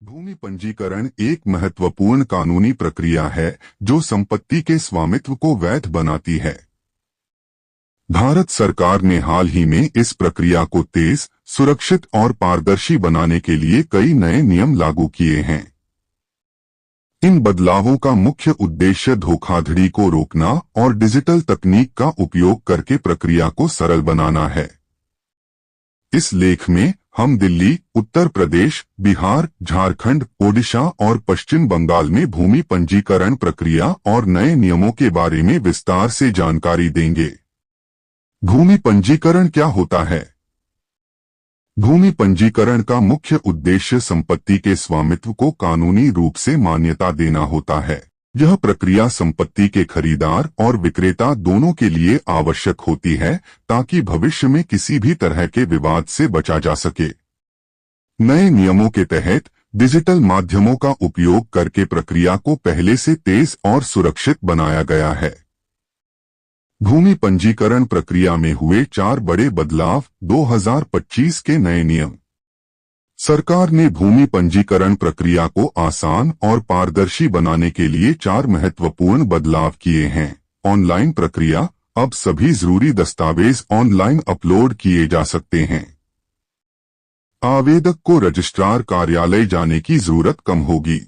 भूमि पंजीकरण एक महत्वपूर्ण कानूनी प्रक्रिया है जो संपत्ति के स्वामित्व को वैध बनाती है। भारत सरकार ने हाल ही में इस प्रक्रिया को तेज, सुरक्षित और पारदर्शी बनाने के लिए कई नए नियम लागू किए हैं। इन बदलावों का मुख्य उद्देश्य धोखाधड़ी को रोकना और डिजिटल तकनीक का उपयोग करके प्रक्रिया को सरल बनाना है। इस लेख में हम दिल्ली, उत्तर प्रदेश, बिहार, झारखंड, ओडिशा और पश्चिम बंगाल में भूमि पंजीकरण प्रक्रिया और नए नियमों के बारे में विस्तार से जानकारी देंगे। भूमि पंजीकरण क्या होता है? भूमि पंजीकरण का मुख्य उद्देश्य संपत्ति के स्वामित्व को कानूनी रूप से मान्यता देना होता है। यह प्रक्रिया संपत्ति के खरीदार और विक्रेता दोनों के लिए आवश्यक होती है ताकि भविष्य में किसी भी तरह के विवाद से बचा जा सके। नए नियमों के तहत डिजिटल माध्यमों का उपयोग करके प्रक्रिया को पहले से तेज और सुरक्षित बनाया गया है। भूमि पंजीकरण प्रक्रिया में हुए 4 बड़े बदलाव। 2025 के नए नियम। सरकार ने भूमि पंजीकरण प्रक्रिया को आसान और पारदर्शी बनाने के लिए 4 महत्वपूर्ण बदलाव किए हैं। ऑनलाइन प्रक्रिया। अब सभी जरूरी दस्तावेज ऑनलाइन अपलोड किए जा सकते हैं। आवेदक को रजिस्ट्रार कार्यालय जाने की जरूरत कम होगी।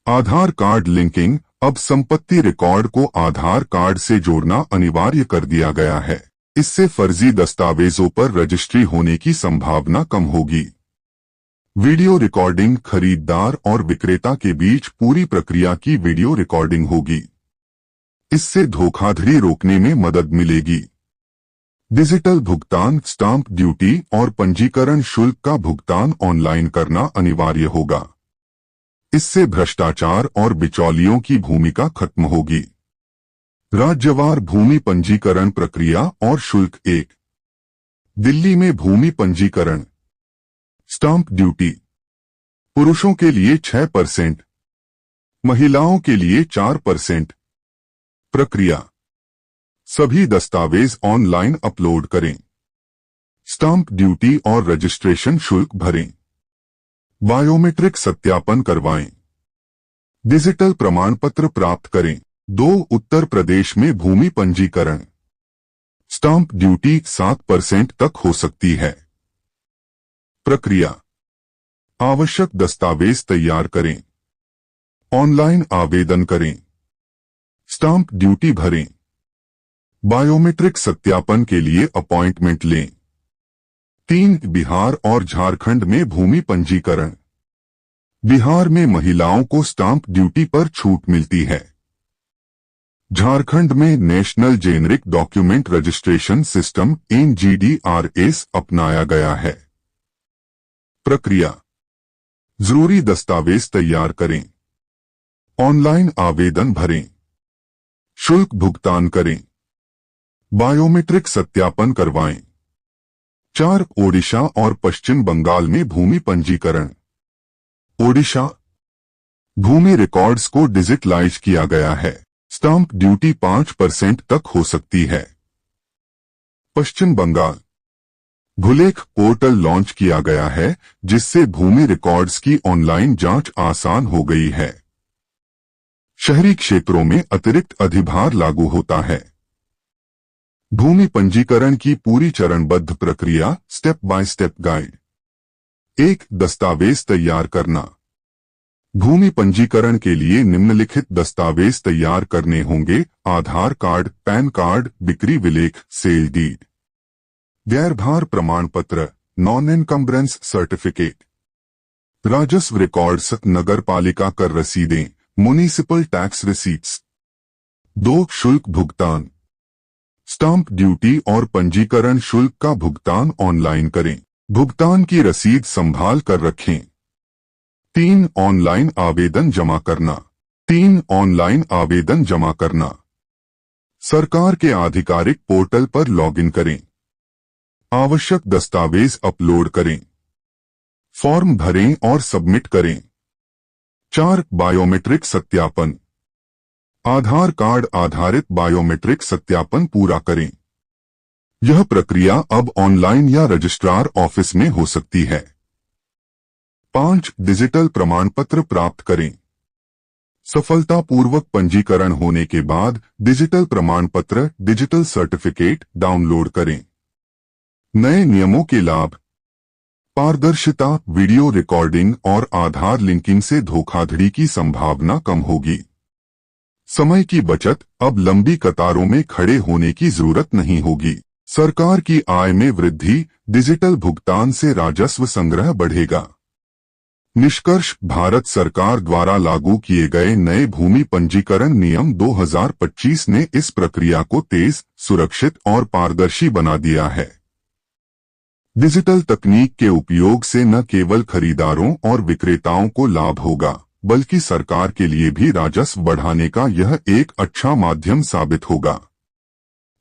आधार कार्ड लिंकिंग। अब संपत्ति रिकॉर्ड को आधार कार्ड से जोड़ना अनिवार्य कर दिया गया है। इससे फर्जी दस्तावेजों पर रजिस्ट्री होने की संभावना कम होगी। Video recording. खरीदार और विक्रेता के बीच पूरी प्रक्रिया की वीडियो रिकॉर्डिंग होगी। इससे धोखाधड़ी रोकने में मदद मिलेगी। डिजिटल भुगतान। स्टाम्प ड्यूटी और पंजीकरण शुल्क का भुगतान ऑनलाइन करना अनिवार्य होगा। इससे भ्रष्टाचार और बिचौलियों की भूमिका खत्म होगी। राज्यवार भूमि पंजीकरण प्रक्रिया और शुल्क। 1. दिल्ली में भूमि पंजीकरण। स्टाम्प ड्यूटी पुरुषों के लिए 6%, महिलाओं के लिए 4%। प्रक्रिया। सभी दस्तावेज ऑनलाइन अपलोड करें। स्टाम्प ड्यूटी और रजिस्ट्रेशन शुल्क भरें। बायोमेट्रिक सत्यापन करवाएं। डिजिटल प्रमाण पत्र प्राप्त करें। 2. उत्तर प्रदेश में भूमि पंजीकरण। स्टाम्प ड्यूटी 7% तक हो सकती है। प्रक्रिया। आवश्यक दस्तावेज तैयार करें। ऑनलाइन आवेदन करें। स्टाम्प ड्यूटी भरें। बायोमेट्रिक सत्यापन के लिए अपॉइंटमेंट लें। 3. बिहार और झारखंड में भूमि पंजीकरण। बिहार में महिलाओं को स्टाम्प ड्यूटी पर छूट मिलती है। झारखंड में national generic document registration system NGDRS अपनाया गया है। प्रक्रिया। जरूरी दस्तावेज तैयार करें। ऑनलाइन आवेदन भरें। शुल्क भुगतान करें। बायोमेट्रिक सत्यापन करवाएं। 4. ओडिशा और पश्चिम बंगाल में भूमि पंजीकरण। ओडिशा। भूमि रिकॉर्ड्स को डिजिटलाइज किया गया है। स्टाम्प ड्यूटी 5% तक हो सकती है। पश्चिम बंगाल। भूलेख पोर्टल लॉन्च किया गया है जिससे भूमि रिकॉर्ड्स की ऑनलाइन जांच आसान हो गई है। शहरी क्षेत्रों में अतिरिक्त अधिभार लागू होता है। भूमि पंजीकरण की पूरी चरणबद्ध प्रक्रिया। Step by step guide. 1. दस्तावेज तैयार करना। भूमि पंजीकरण के लिए निम्नलिखित दस्तावेज तैयार करने होंगे। आधार कार्ड, पैन कार्ड, बिक्री विलेख, सेल डीड, गैरभार प्रमाण पत्र, नॉन इनकम्बरेंस सर्टिफिकेट, राजस्व रिकॉर्ड्स, नगर पालिका कर रसीदें, म्युनिसिपल टैक्स रिसीट्स। 2. शुल्क भुगतान। स्टाम्प ड्यूटी और पंजीकरण शुल्क का भुगतान ऑनलाइन करें। भुगतान की रसीद संभाल कर रखें। 3. ऑनलाइन आवेदन जमा करना। 3. ऑनलाइन आवेदन जमा करना। सरकार के आधिकारिक पोर्टल पर लॉगिन करें। आवश्यक दस्तावेज अपलोड करें। फॉर्म भरें और सबमिट करें। 4. बायोमेट्रिक सत्यापन। आधार कार्ड आधारित बायोमेट्रिक सत्यापन पूरा करें। यह प्रक्रिया अब ऑनलाइन या रजिस्ट्रार ऑफिस में हो सकती है। 5. डिजिटल प्रमाण पत्र प्राप्त करें। सफलतापूर्वक पंजीकरण होने के बाद डिजिटल प्रमाण पत्र डिजिटल सर्टिफिकेट डाउनलोड करें। नए नियमों के लाभ। पारदर्शिता, वीडियो रिकॉर्डिंग और आधार लिंकिंग से धोखाधड़ी की संभावना कम होगी। समय की बचत, अब लंबी कतारों में खड़े होने की जरूरत नहीं होगी। सरकार की आय में वृद्धि, डिजिटल भुगतान से राजस्व संग्रह बढ़ेगा। निष्कर्ष, भारत सरकार द्वारा लागू किए गए नए भूमि पंजीकरण नियम 2025 ने इस प्रक्रिया को तेज, सुरक्षित और पारदर्शी बना दिया है। डिजिटल तकनीक के उपयोग से न केवल खरीदारों और विक्रेताओं को लाभ होगा, बल्कि सरकार के लिए भी राजस्व बढ़ाने का यह एक अच्छा माध्यम साबित होगा।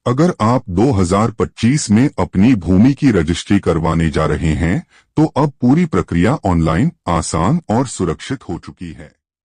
अगर आप 2025 में अपनी भूमि की रजिस्ट्री करवाने जा रहे हैं, तो अब पूरी प्रक्रिया ऑनलाइन, आसान और सुरक्षित हो चुकी है।